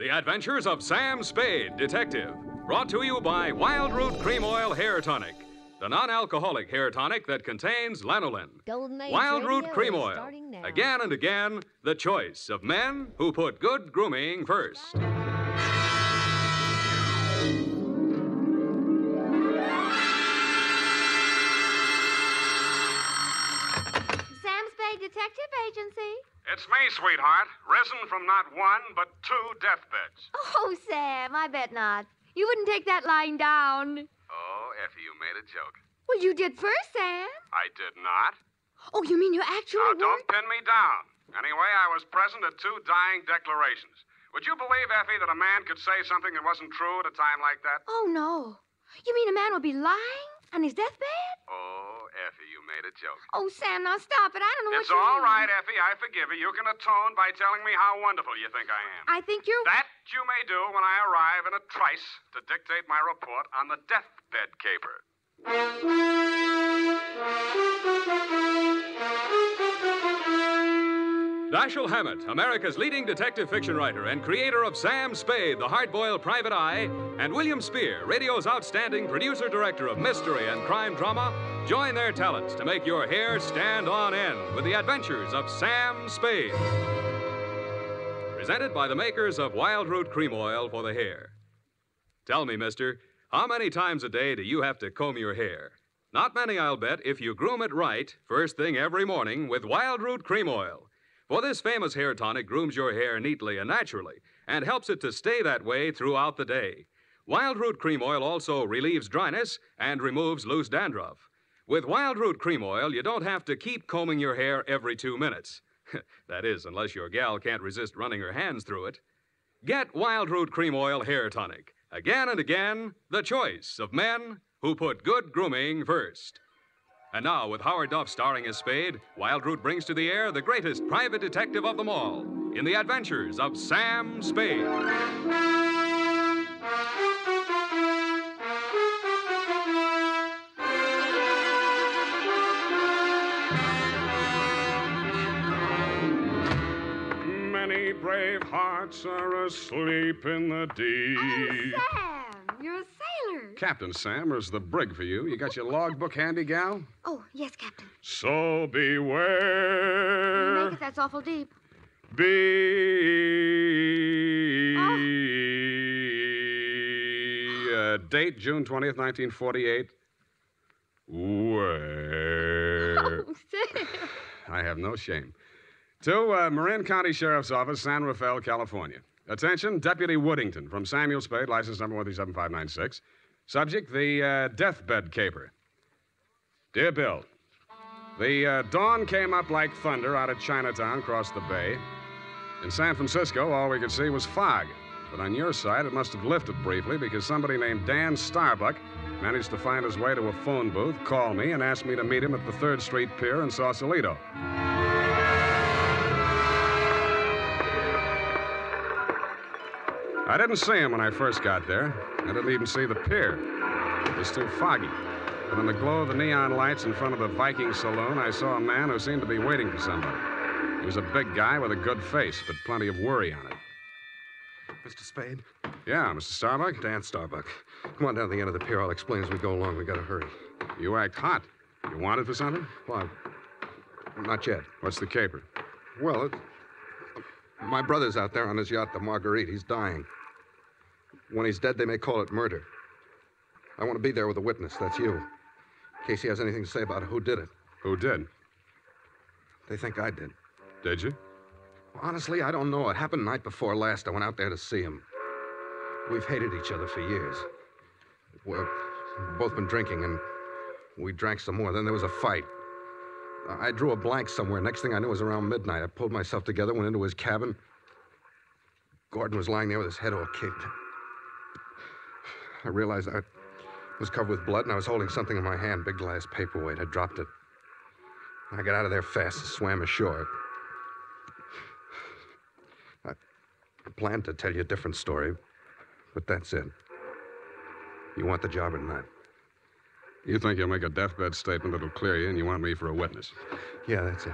The Adventures of Sam Spade, Detective. Brought to you by Wild Root Cream Oil Hair Tonic, the non-alcoholic hair tonic that contains lanolin. Wild Root Cream Oil. Again and again, the choice of men who put good grooming first. Sam Spade Detective Agency. It's me, sweetheart. Risen from not one, but two deathbeds. Oh, Sam, I bet not. You wouldn't take that lying down. Oh, Effie, you made a joke. Well, you did first, Sam. I did not. Oh, you mean you actually Now, weren't? don't pin me down. Anyway, I was present at two dying declarations. Would you believe, Effie, that a man could say something that wasn't true at a time like that? Oh, no. You mean a man would be lying on his deathbed? Oh, Effie, you made a joke. Oh, Sam, now stop it. I don't know It's what you all mean. right, Effie. I forgive you. You can atone by telling me how wonderful you think I am. I think you're... That you may do when I arrive in a trice to dictate my report on the deathbed caper. Dashiell Hammett, America's leading detective fiction writer and creator of Sam Spade, the hard-boiled private eye, and William Spear, radio's outstanding producer-director of mystery and crime drama, join their talents to make your hair stand on end with the adventures of Sam Spade. Presented by the makers of Wild Root Cream Oil for the hair. Tell me, mister, how many times a day do you have to comb your hair? Not many, I'll bet, if you groom it right, first thing every morning with Wild Root Cream Oil. For this famous hair tonic grooms your hair neatly and naturally and helps it to stay that way throughout the day. Wild Root Cream Oil also relieves dryness and removes loose dandruff. With Wild Root Cream Oil, you don't have to keep combing your hair every 2 minutes. That is, unless your gal can't resist running her hands through it. Get Wild Root Cream Oil Hair Tonic. Again and again, the choice of men who put good grooming first. And now, with Howard Duff starring as Spade, Wild Root brings to the air the greatest private detective of them all in the adventures of Sam Spade. Many brave hearts are asleep in the deep. Oh, Sam, you're a sailor. Captain Sam, there's the brig for you. You got your logbook handy, gal? Oh, yes, Captain. So beware. You make it, that's awful deep. Date, June 20th, 1948. Where? Oh, Sam. I have no shame. To Marin County Sheriff's Office, San Rafael, California. Attention, Deputy Woodington from Samuel Spade, license number 137596. Subject, the deathbed caper. Dear Bill, the dawn came up like thunder out of Chinatown across the bay. In San Francisco, all we could see was fog. But on your side, it must have lifted briefly because somebody named Dan Starbuck managed to find his way to a phone booth, call me, and ask me to meet him at the 3rd Street Pier in Sausalito. I didn't see him when I first got there. I didn't even see the pier. It was too foggy. But in the glow of the neon lights in front of the Viking Saloon, I saw a man who seemed to be waiting for somebody. He was a big guy with a good face, but plenty of worry on it. Mr. Spade? Yeah, Mr. Starbuck? Dan Starbuck. Come on down to the end of the pier. I'll explain as we go along. We gotta hurry. You act hot. You wanted for something? Well, not yet. What's the caper? Well, my brother's out there on his yacht, the Marguerite. He's dying. When he's dead, they may call it murder. I want to be there with a witness. That's you. In case he has anything to say about who did it. Who did? They think I did. Did you? Honestly, I don't know. It happened night before last. I went out there to see him. We've hated each other for years. We've both been drinking, and we drank some more. Then there was a fight. I drew a blank somewhere. Next thing I knew, it was around midnight. I pulled myself together, went into his cabin. Gordon was lying there with his head all kicked. I realized I was covered with blood, and I was holding something in my hand, big glass paperweight. I dropped it. I got out of there fast and swam ashore. I planned to tell you a different story, but that's it. You want the job or not? You think you'll make a deathbed statement that'll clear you, and you want me for a witness? Yeah, that's it.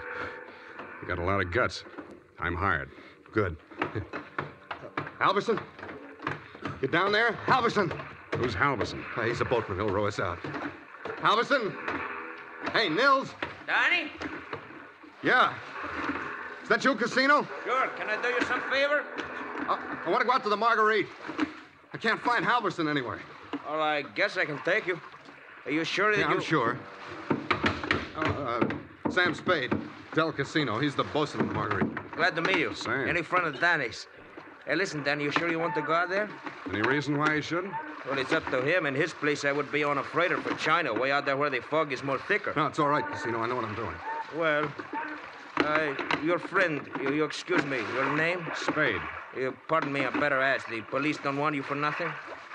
You got a lot of guts. I'm hired. Good. Halverson? You down there? Halverson! Who's Halverson? He's a boatman. He'll row us out. Halverson? Hey, Nils? Donnie? Yeah. Is that you, Casino? Sure. Can I do you some favor? I want to go out to the Marguerite. I can't find Halverson anywhere. Well, I guess I can take you. Are you sure that I'm sure. Sam Spade, Del Casino. He's the bosun of the Marguerite. Glad to meet you. Sam. Any friend of Danny's. Hey, listen, Danny, you sure you want to go out there? Any reason why he shouldn't? Well, it's up to him. In his place, I would be on a freighter for China, way out there where the fog is more thicker. No, it's all right, Casino. I know what I'm doing. Well, your friend, you excuse me, your name? Spade. Pardon me, I better ask. The police don't want you for nothing?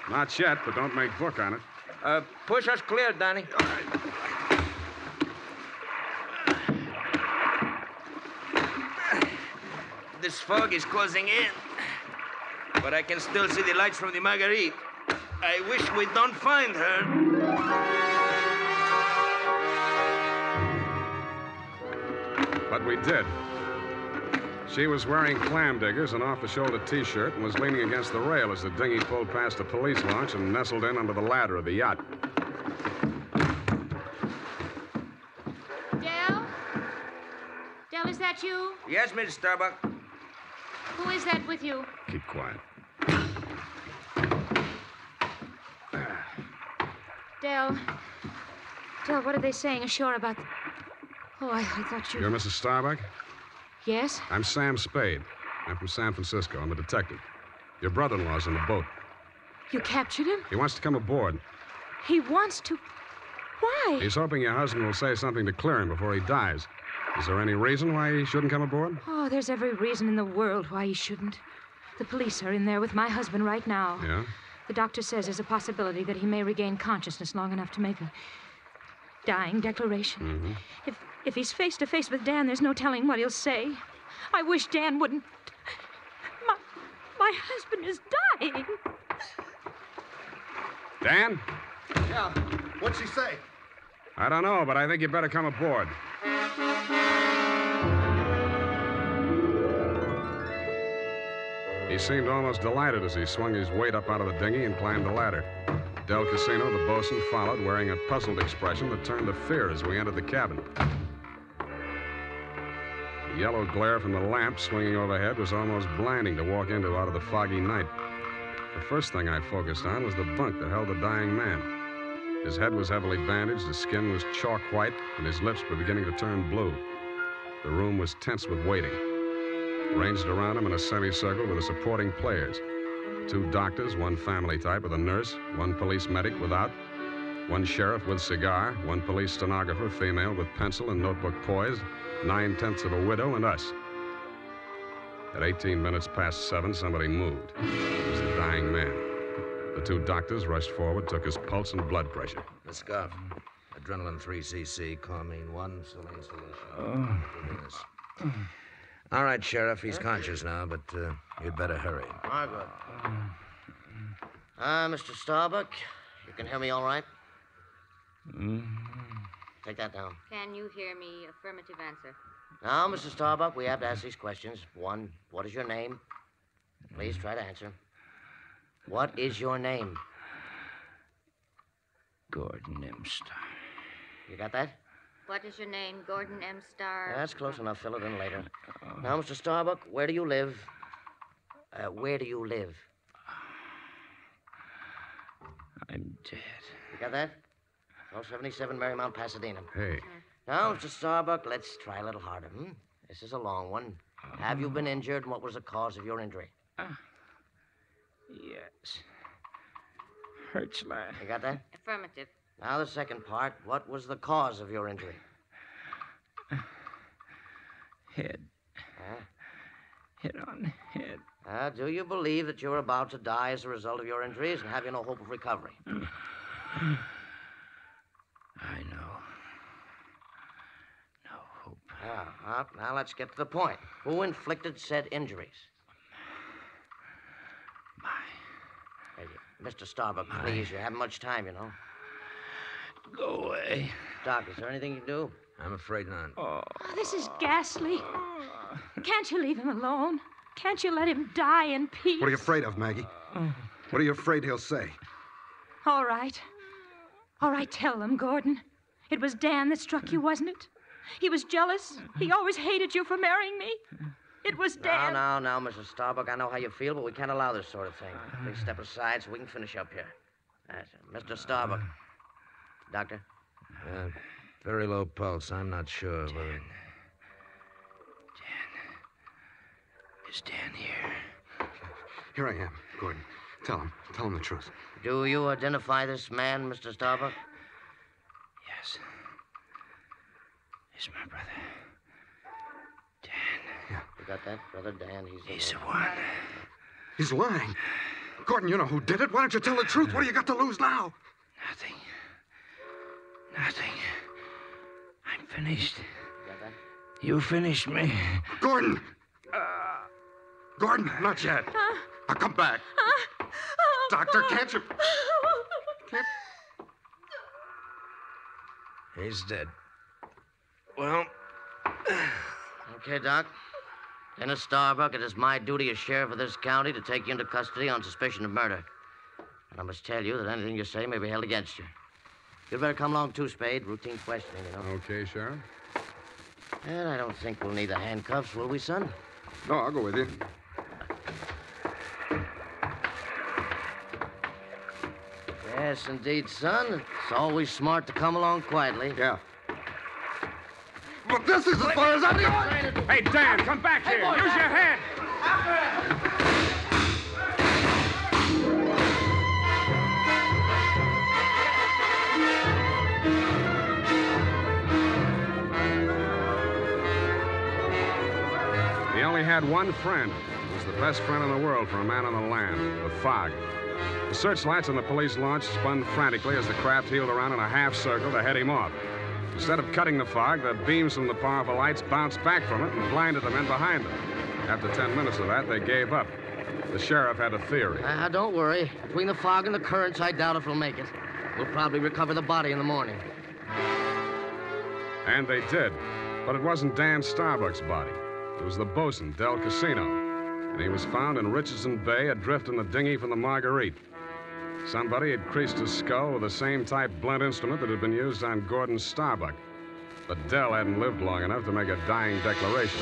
Not yet, but don't make book on it. Push us clear, Danny. All right. This fog is closing in, but I can still see the lights from the Marguerite. I wish we don't find her. But we did. She was wearing clam diggers, an off-the-shoulder T-shirt, and was leaning against the rail as the dinghy pulled past a police launch and nestled in under the ladder of the yacht. Del? Del, is that you? Yes, Miss Starbuck. Who is that with you? Keep quiet. Del, what are they saying ashore about... Oh, I thought you... You're Mrs. Starbuck? Yes? I'm Sam Spade. I'm from San Francisco. I'm a detective. Your brother-in-law's in the boat. You captured him? He wants to come aboard. He wants to... Why? He's hoping your husband will say something to clear him before he dies. Is there any reason why he shouldn't come aboard? Oh, there's every reason in the world why he shouldn't. The police are in there with my husband right now. Yeah? The doctor says there's a possibility that he may regain consciousness long enough to make a dying declaration. Mm-hmm. If he's face to face with Dan, there's no telling what he'll say. I wish Dan wouldn't... My husband is dying. Dan? Yeah. What'd she say? I don't know, but I think you better come aboard. He seemed almost delighted as he swung his weight up out of the dinghy and climbed the ladder. Del Casino, the bosun, followed, wearing a puzzled expression that turned to fear as we entered the cabin. The yellow glare from the lamp swinging overhead was almost blinding to walk into out of the foggy night. The first thing I focused on was the bunk that held the dying man. His head was heavily bandaged, his skin was chalk white, and his lips were beginning to turn blue. The room was tense with waiting. Ranged around him in a semicircle were the supporting players. 2 doctors, 1 family type with a nurse, 1 police medic without, 1 sheriff with cigar, 1 police stenographer, female with pencil and notebook poised, 9/10 of a widow, and us. At 18 minutes past 7, somebody moved. It was the dying man. The 2 doctors rushed forward, took his pulse and blood pressure. The scarf. Adrenaline 3cc, Carmine 1, saline solution. All right, Sheriff, he's conscious now, but you'd better hurry. Margaret. Mr. Starbuck, you can hear me all right? Take that down. Can you hear me? Affirmative answer. Now, Mr. Starbuck, we have to ask these questions. 1, what is your name? Please try to answer. What is your name? Gordon M. Starr. You got that? What is your name? Gordon M. Starr. That's close enough. Fill it in later. Now, Mr. Starbuck, where do you live? Where do you live? I'm dead. You got that? 1277 Marymount, Pasadena. Hey, Now, Mr. Starbuck, let's try a little harder. This is a long one. Have you been injured, and what was the cause of your injury? Yes. Hurts like... You got that? Affirmative. Now, the second part. What was the cause of your injury? Head. Hit on head. Do you believe that you're about to die as a result of your injuries, and have you no hope of recovery? I know. No hope. Now, let's get to the point. Who inflicted said injuries? Hey, Mr. Starbuck, please, you haven't much time, you know. Go away. Doc, is there anything you can do? I'm afraid not. Oh, this is ghastly. Can't you leave him alone? Can't you let him die in peace? What are you afraid of, Maggie? What are you afraid he'll say? All right. All right, tell them, Gordon. It was Dan that struck you, wasn't it? He was jealous. He always hated you for marrying me. It was Dan. Now, Mrs. Starbuck, I know how you feel, but we can't allow this sort of thing. Please step aside so we can finish up here. That's it. Mr. Starbuck. Doctor? Very low pulse. I'm not sure whether... Dan. Is Dan here? Here I am, Gordon. Tell him the truth. Do you identify this man, Mr. Starbuck? Yes. He's my brother. Dan. Yeah. You got that, brother Dan? He's the one. He's lying. Gordon, you know who did it. Why don't you tell the truth? What do you got to lose now? Nothing. I'm finished. You got that? You finished me. Gordon! Gordon, not yet. Now come back. Doctor, can't you... He's dead. Well... Okay, Doc. Dennis Starbuck, it is my duty as sheriff of this county to take you into custody on suspicion of murder. And I must tell you that anything you say may be held against you. You'd better come along, too, Spade. Routine questioning, you know. Okay, Sheriff. And I don't think we'll need the handcuffs, will we, son? No, I'll go with you. Yes, indeed, son. It's always smart to come along quietly. Yeah. But this is as far as I'm going. Hey, Dan, come back here. Use your head. He only had one friend. He was the best friend in the world for a man on the land, the fog. The searchlights on the police launch spun frantically as the craft heeled around in a half circle to head him off. Instead of cutting the fog, the beams from the powerful lights bounced back from it and blinded the men behind them. After 10 minutes of that, they gave up. The sheriff had a theory. Don't worry. Between the fog and the currents, I doubt if we'll make it. We'll probably recover the body in the morning. And they did. But it wasn't Dan Starbuck's body. It was the bosun, Del Casino. And he was found in Richardson Bay, adrift in the dinghy from the Marguerite. Somebody had creased his skull with the same type blunt instrument that had been used on Gordon Starbuck. But Dell hadn't lived long enough to make a dying declaration.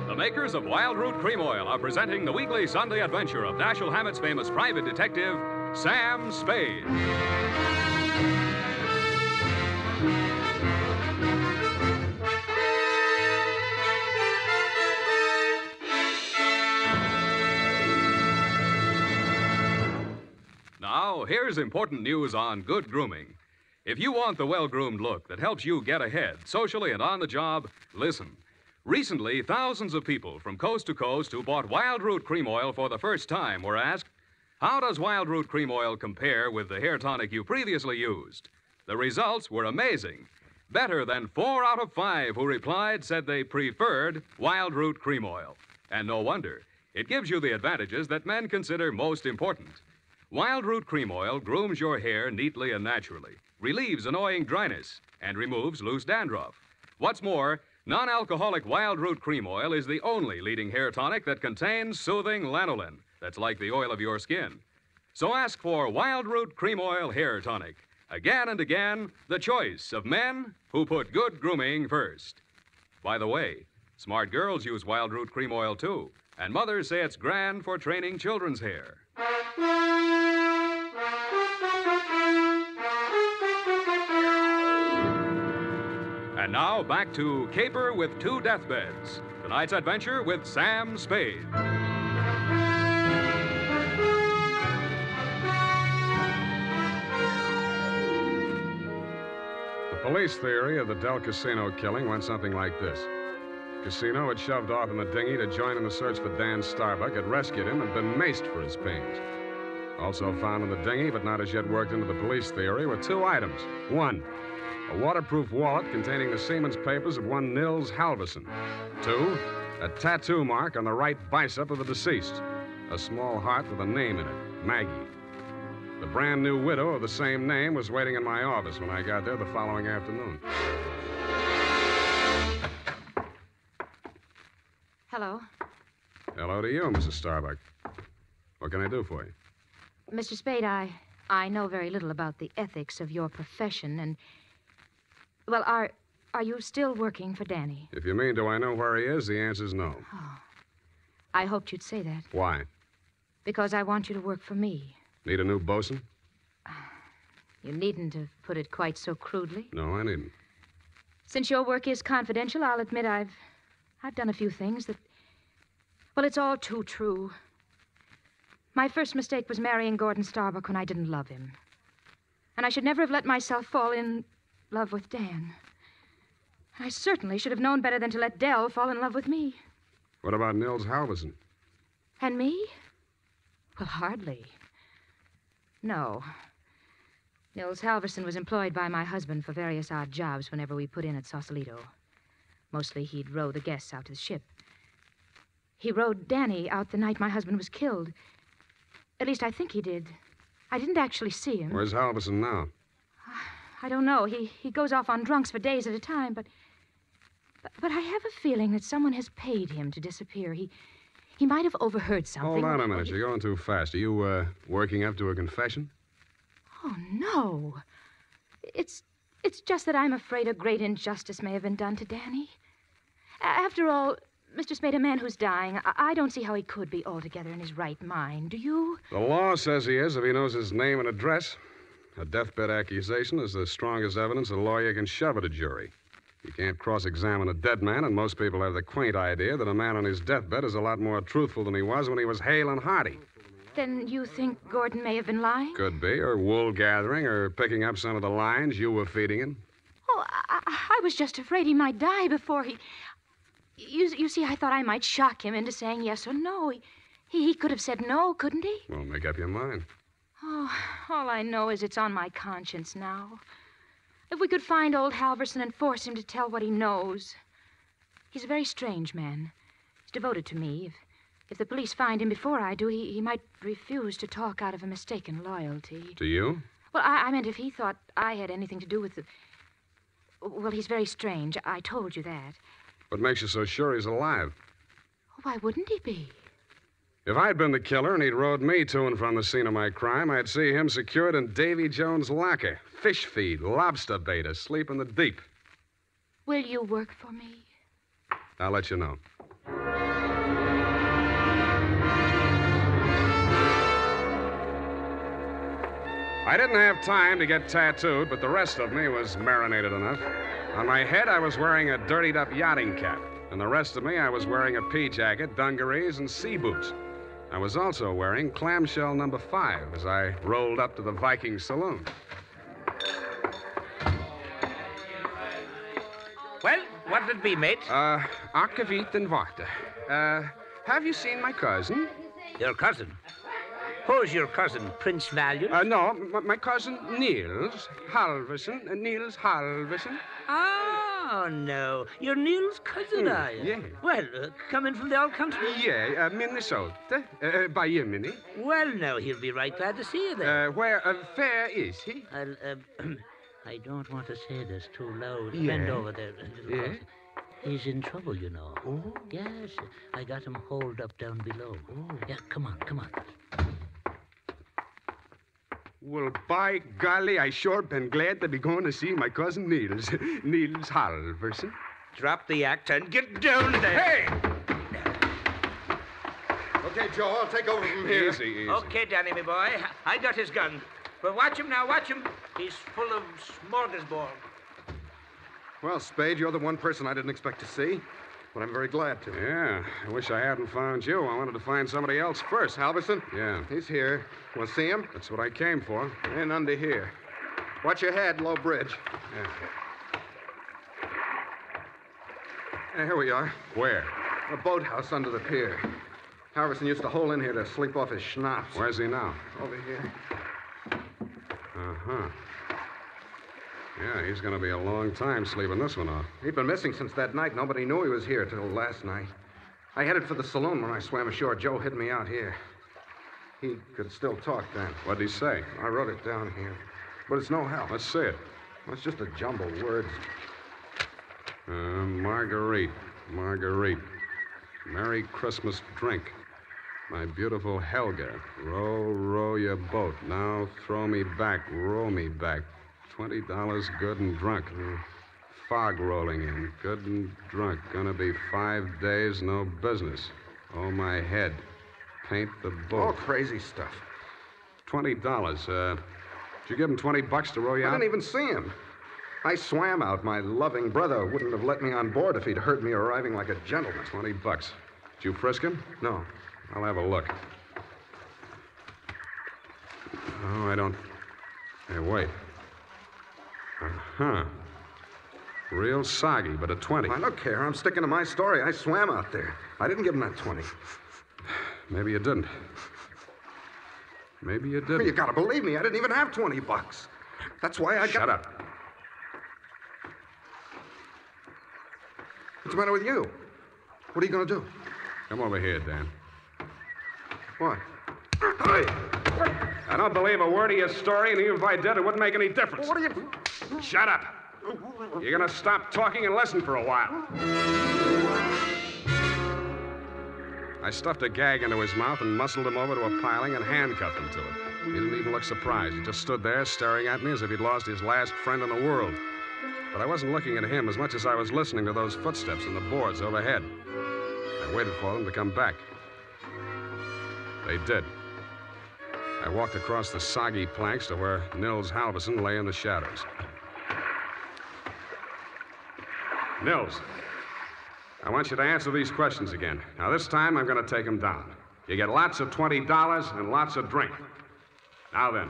The makers of Wild Root Cream Oil are presenting the weekly Sunday adventure of Dashiell Hammett's famous private detective, Sam Spade. Now, here's important news on good grooming. If you want the well-groomed look that helps you get ahead, socially and on the job, listen. Recently, thousands of people from coast to coast who bought Wild Root Cream Oil for the first time were asked, how does Wild Root Cream Oil compare with the hair tonic you previously used? The results were amazing. Better than 4 out of 5 who replied said they preferred Wild Root Cream Oil. And no wonder. It gives you the advantages that men consider most important. Wild Root Cream Oil grooms your hair neatly and naturally, relieves annoying dryness, and removes loose dandruff. What's more, non-alcoholic Wild Root Cream Oil is the only leading hair tonic that contains soothing lanolin, that's like the oil of your skin. So ask for Wild Root Cream Oil Hair Tonic. Again and again, the choice of men who put good grooming first. By the way, smart girls use Wild Root Cream Oil, too, and mothers say it's grand for training children's hair. And now, back to Caper with 2 Deathbeds. Tonight's adventure with Sam Spade. The police theory of the Del Casino killing went something like this. Casino had shoved off in the dinghy to join in the search for Dan Starbuck, had rescued him, and been maced for his pains. Also found in the dinghy, but not as yet worked into the police theory, were 2 items. 1, a waterproof wallet containing the seaman's papers of one Nils Halverson. 2, a tattoo mark on the right bicep of the deceased. A small heart with a name in it, Maggie. The brand new widow of the same name was waiting in my office when I got there the following afternoon. Hello. Hello to you, Mrs. Starbuck. What can I do for you? Mr. Spade, I know very little about the ethics of your profession, and... Well, are you still working for Danny? If you mean, do I know where he is, the answer's no. Oh. I hoped you'd say that. Why? Because I want you to work for me. Need a new bosun? You needn't have put it quite so crudely. No, I needn't. Since your work is confidential, I'll admit I've done a few things that... Well, it's all too true. My first mistake was marrying Gordon Starbuck when I didn't love him. And I should never have let myself fall in love with Dan. I certainly should have known better than to let Dell fall in love with me. What about Nils Halverson? And me? Well, hardly. No. Nils Halverson was employed by my husband for various odd jobs whenever we put in at Sausalito. Mostly he'd row the guests out to the ship. He rowed Danny out the night my husband was killed. At least I think he did. I didn't actually see him. Where's Halverson now? I don't know. He goes off on drunks for days at a time, but I have a feeling that someone has paid him to disappear. He might have overheard something. Hold on a minute. You're going too fast. Are you, working up to a confession? Oh, no. It's just that I'm afraid a great injustice may have been done to Danny. After all, Mr. Spade, a man who's dying, I don't see how he could be altogether in his right mind. Do you? The law says he is if he knows his name and address. A deathbed accusation is the strongest evidence a lawyer can shove at a jury. You can't cross-examine a dead man, and most people have the quaint idea that a man on his deathbed is a lot more truthful than he was when he was hale and hearty. Then you think Gordon may have been lying? Could be, or wool gathering, or picking up some of the lines you were feeding him. Oh, I was just afraid he might die before he... You see, I thought I might shock him into saying yes or no. He could have said no, couldn't he? Well, make up your mind. Oh, all I know is it's on my conscience now. If we could find old Halverson and force him to tell what he knows. He's a very strange man. He's devoted to me. If the police find him before I do, he might refuse to talk out of a mistaken loyalty. To you? Well, I meant if he thought I had anything to do with the... Well, he's very strange. I told you that. What makes you so sure he's alive? Why wouldn't he be? If I'd been the killer and he'd rode me to and from the scene of my crime, I'd see him secured in Davy Jones' locker. Fish feed, lobster bait, asleep in the deep. Will you work for me? I'll let you know. I didn't have time to get tattooed, but the rest of me was marinated enough. On my head, I was wearing a dirtied-up yachting cap, and the rest of me, I was wearing a pea jacket, dungarees, and sea boots. I was also wearing clamshell number 5 as I rolled up to the Viking saloon. Well, what'll it be, mate? Akkeviet and water. Have you seen my cousin? Your cousin? Who's your cousin, Prince Valiant? No, my cousin Niels Halverson. Niels Halverson. Oh, no. You're Neil's cousin, are you? Yeah. Well, coming from the old country? Yeah, Minnesota. By Yemeni. Well, no, he'll be right glad to see you there. Where fair is he? I don't want to say this too loud. Yeah. Bend over there. Yeah? He's in trouble, you know. Oh. Yes, I got him holed up down below. Oh. Yeah, come on. Well, by golly, I sure been glad to be going to see my cousin Niels. Niels Halverson. Drop the act and get down there. Hey! Okay, Joe, I'll take over from here. Easy. Okay, Danny, my boy. I got his gun. But watch him now, watch him. He's full of smorgasbord. Well, Spade, you're the one person I didn't expect to see, but I'm very glad to. Yeah, I wish I hadn't found you. I wanted to find somebody else first. Halverson? Yeah. He's here. Want to see him? That's what I came for. And under here. Watch your head, low bridge. Yeah. Here we are. Where? A boathouse under the pier. Halverson used to hole in here to sleep off his schnapps. Where's he now? Over here. Uh-huh. Yeah, he's going to be a long time sleeping this one off. He'd been missing since that night. Nobody knew he was here till last night. I headed for the saloon when I swam ashore. Joe hid me out here. He could still talk then. What'd he say? I wrote it down here. But it's no help. Let's see it. It's just a jumble of words. Marguerite. Merry Christmas drink. My beautiful Helga. Row, row your boat. Now throw me back, row me back. $20 good and drunk. Fog rolling in. Good and drunk. Gonna be 5 days, no business. Oh, my head. Paint the boat. All crazy stuff. $20. Did you give him $20 to row you I out? didn't even see him. I swam out. My loving brother wouldn't have let me on board if he'd heard me arriving like a gentleman. $20. Did you frisk him? No. I'll have a look. Oh, I don't... Hey, wait. Uh-huh. Real soggy, but a 20. Now, look here. I'm sticking to my story. I swam out there. I didn't give him that 20. Maybe you didn't. Maybe you didn't. Well, you gotta believe me. I didn't even have $20. That's why I got... Shut up. What's the matter with you? What are you gonna do? Come over here, Dan. What? I don't believe a word of your story, and even if I did, it wouldn't make any difference. What are you... Shut up. You're going to stop talking and listen for a while. I stuffed a gag into his mouth and muscled him over to a piling and handcuffed him to it. He didn't even look surprised. He just stood there staring at me as if he'd lost his last friend in the world. But I wasn't looking at him as much as I was listening to those footsteps in the boards overhead. I waited for them to come back. They did. I walked across the soggy planks to where Nils Halverson lay in the shadows. Nils, I want you to answer these questions again. Now, this time, I'm going to take them down. You get lots of $20 and lots of drink. Now then,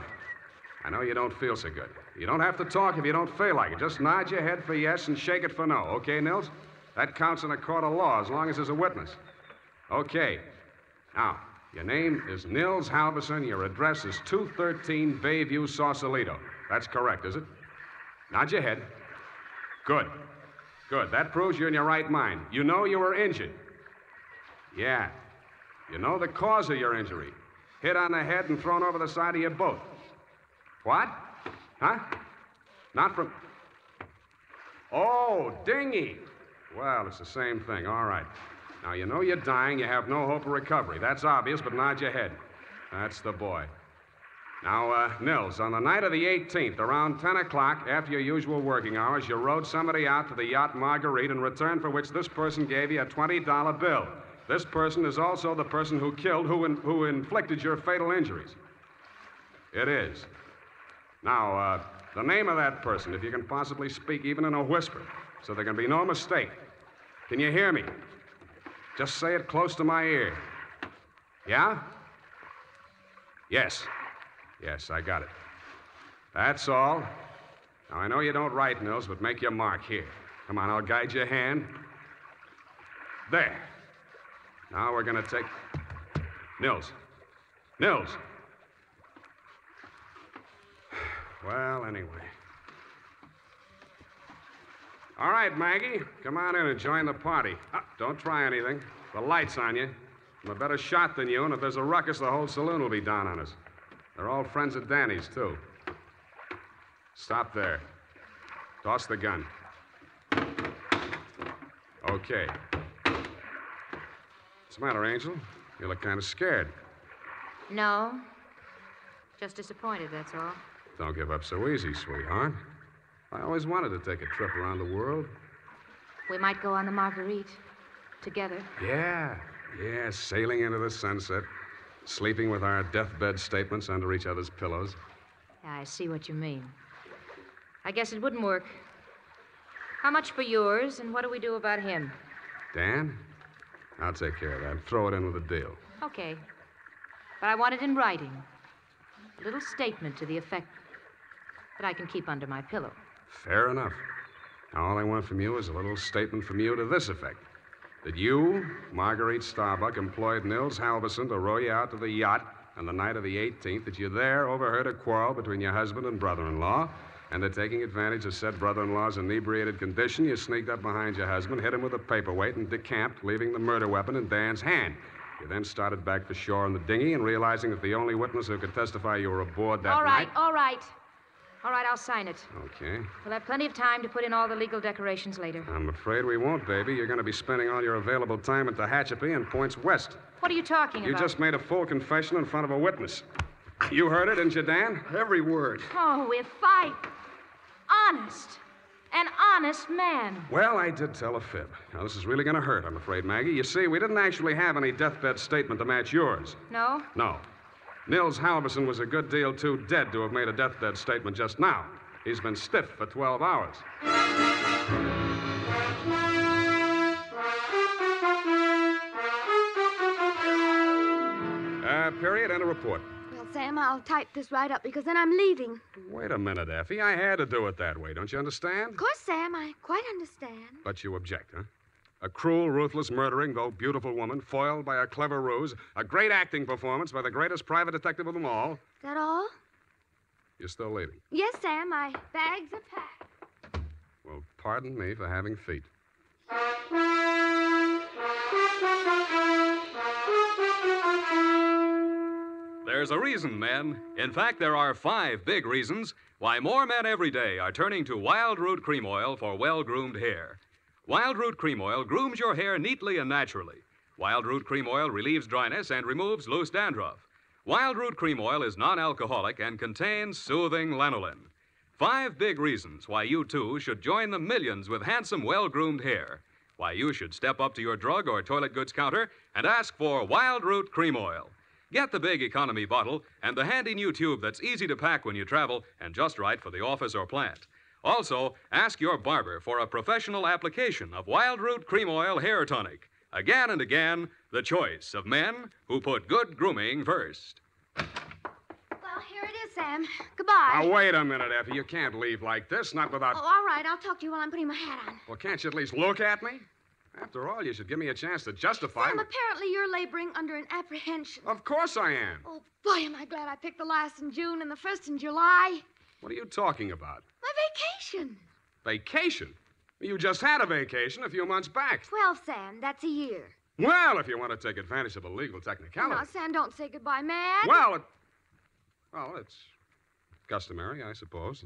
I know you don't feel so good. You don't have to talk if you don't feel like it. Just nod your head for yes and shake it for no. Okay, Nils? That counts in a court of law as long as there's a witness. Okay. Now, your name is Nils Halverson. Your address is 213 Bayview, Sausalito. That's correct, is it? Nod your head. Good. Good. That proves you're in your right mind. You know you were injured. Yeah. You know the cause of your injury. Hit on the head and thrown over the side of your boat. What? Huh? Not from... Oh, dinghy. Well, it's the same thing. All right. Now, you know you're dying. You have no hope of recovery. That's obvious, but nod your head. That's the boy. Now, Nils, on the night of the 18th, around 10 o'clock, after your usual working hours, you rowed somebody out to the yacht Marguerite, in return for which this person gave you a $20 bill. This person is also the person who killed, who inflicted your fatal injuries. It is. Now, the name of that person, if you can possibly speak even in a whisper, so there can be no mistake. Can you hear me? Just say it close to my ear. Yeah? Yes. Yes, I got it. That's all. Now, I know you don't write, Nils, but make your mark here. Come on, I'll guide your hand. There. Now we're going to take... Nils. Nils. Well, anyway. All right, Maggie. Come on in and join the party. Don't try anything. The light's on you. I'm a better shot than you, and if there's a ruckus, the whole saloon will be down on us. They're all friends of Danny's, too. Stop there. Toss the gun. Okay. What's the matter, Angel? You look kind of scared. No. Just disappointed, that's all. Don't give up so easy, sweetheart. I always wanted to take a trip around the world. We might go on the Marguerite. Together. Yeah, sailing into the sunset. Sleeping with our deathbed statements under each other's pillows. Yeah, I see what you mean. I guess it wouldn't work. How much for yours, and what do we do about him? Dan? I'll take care of that. Throw it in with a deal. Okay. But I want it in writing. A little statement to the effect that I can keep under my pillow. Fair enough. Now, all I want from you is a little statement from you to this effect. That you, Marguerite Starbuck, employed Nils Halverson to row you out to the yacht on the night of the 18th, that you there overheard a quarrel between your husband and brother-in-law, and that taking advantage of said brother-in-law's inebriated condition, you sneaked up behind your husband, hit him with a paperweight, and decamped, leaving the murder weapon in Dan's hand. You then started back for shore in the dinghy, and realizing that the only witness who could testify you were aboard that night... All right. All right, I'll sign it. Okay. We'll have plenty of time to put in all the legal decorations later. I'm afraid we won't, baby. You're going to be spending all your available time at the Tehachapi and points west. What are you talking You about? just made a full confession in front of a witness. You heard it, didn't you, Dan? Every word. Oh, if I... Honest. An honest man. Well, I did tell a fib. Now, this is really going to hurt, I'm afraid, Maggie. You see, we didn't actually have any deathbed statement to match yours. No? No. Nils Halverson was a good deal too dead to have made a deathbed statement just now. He's been stiff for 12 hours. Period, and a report. Well, Sam, I'll type this right up because then I'm leaving. Wait a minute, Effie. I had to do it that way. Don't you understand? Of course, Sam, I quite understand. But you object, huh? A cruel, ruthless, murdering, though beautiful woman, foiled by a clever ruse, a great acting performance by the greatest private detective of them all. Is that all? You're still leaving. Yes, Sam, my bags are packed. Well, pardon me for having feet. There's a reason, men. In fact, there are 5 big reasons why more men every day are turning to Wild Root Cream Oil for well-groomed hair. Wild Root Cream Oil grooms your hair neatly and naturally. Wild Root Cream Oil relieves dryness and removes loose dandruff. Wild Root Cream Oil is non-alcoholic and contains soothing lanolin. 5 big reasons why you, too, should join the millions with handsome, well-groomed hair. Why you should step up to your drug or toilet goods counter and ask for Wild Root Cream Oil. Get the big economy bottle and the handy new tube that's easy to pack when you travel and just right for the office or plant. Also, ask your barber for a professional application of Wild Root Cream Oil Hair Tonic. Again and again, the choice of men who put good grooming first. Well, here it is, Sam. Goodbye. Now, wait a minute, Effie. You can't leave like this, not without... Oh, all right. I'll talk to you while I'm putting my hat on. Well, can't you at least look at me? After all, you should give me a chance to justify... Sam, apparently you're laboring under an apprehension. Of course I am. Oh, boy, am I glad I picked the last in June and the first in July. What are you talking about? My vacation. Vacation? You just had a vacation a few months back. 12, Sam. That's a year. Well, if you want to take advantage of a legal technicality... No, Sam, don't say goodbye, man. Well, it's customary, I suppose.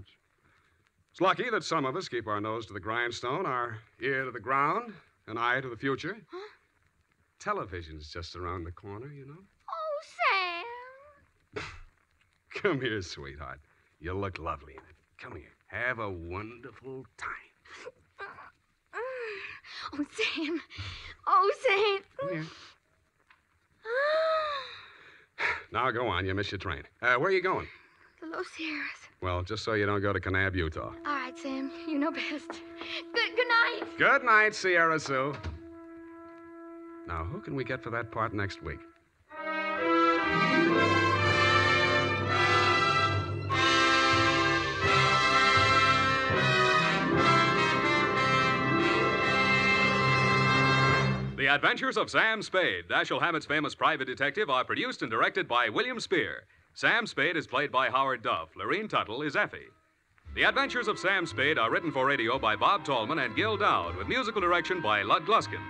It's lucky that some of us keep our nose to the grindstone, our ear to the ground, an eye to the future. Huh? Television's just around the corner, you know. Oh, Sam. Come here, sweetheart. You look lovely in it. Come here. Have a wonderful time. Oh, Sam. Oh, Sam. Come here. Now, go on. You missed your train. Where are you going? The Los Sierras. Well, just so you don't go to Kanab, Utah. All right, Sam. You know best. Good night. Good night, Sierra Sue. Now, who can we get for that part next week? The Adventures of Sam Spade, Dashiell Hammett's famous private detective, are produced and directed by William Spear. Sam Spade is played by Howard Duff. Lorene Tuttle is Effie. The Adventures of Sam Spade are written for radio by Bob Tallman and Gil Dowd, with musical direction by Lud Gluskin.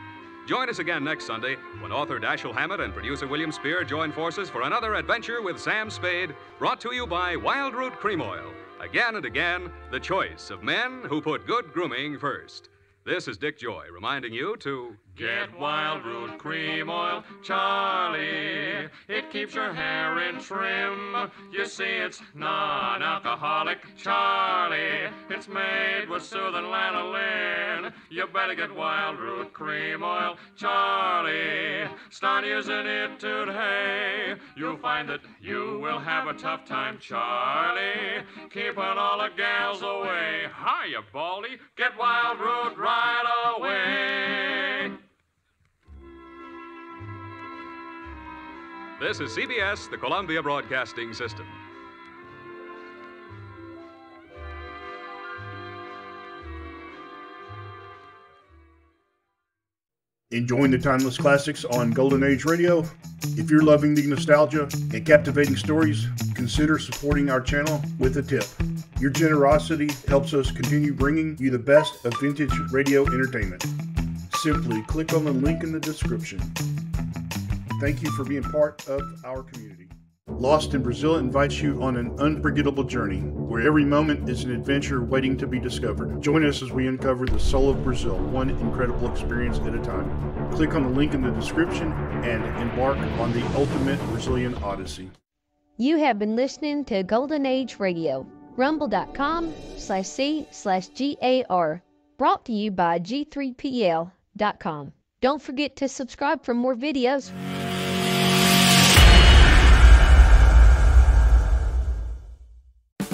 Join us again next Sunday when author Dashiell Hammett and producer William Spear join forces for another adventure with Sam Spade, brought to you by Wild Root Cream Oil. Again and again, the choice of men who put good grooming first. This is Dick Joy reminding you to... Get Wild Root Cream Oil, Charlie. It keeps your hair in trim. You see, it's non-alcoholic, Charlie. It's made with soothing lanolin. You better get Wild Root Cream Oil, Charlie. Start using it today. You'll find that you will have a tough time, Charlie. Keeping all the gals away. Hiya, Baldy. Get Wild Root right away. This is CBS, the Columbia Broadcasting System. Enjoying the timeless classics on Golden Age Radio? If you're loving the nostalgia and captivating stories, consider supporting our channel with a tip. Your generosity helps us continue bringing you the best of vintage radio entertainment. Simply click on the link in the description. Thank you for being part of our community. Lost in Brazil invites you on an unforgettable journey where every moment is an adventure waiting to be discovered. Join us as we uncover the soul of Brazil, one incredible experience at a time. Click on the link in the description and embark on the ultimate Brazilian odyssey. You have been listening to Golden Age Radio, rumble.com/C/GAR, brought to you by G3PL.com. Don't forget to subscribe for more videos.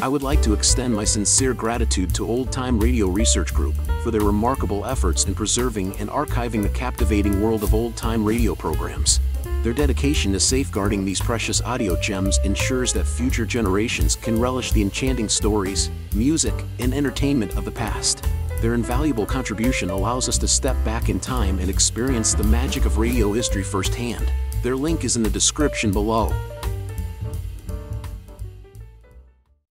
I would like to extend my sincere gratitude to Old Time Radio Research Group for their remarkable efforts in preserving and archiving the captivating world of old time radio programs. Their dedication to safeguarding these precious audio gems ensures that future generations can relish the enchanting stories, music, and entertainment of the past. Their invaluable contribution allows us to step back in time and experience the magic of radio history firsthand. Their link is in the description below.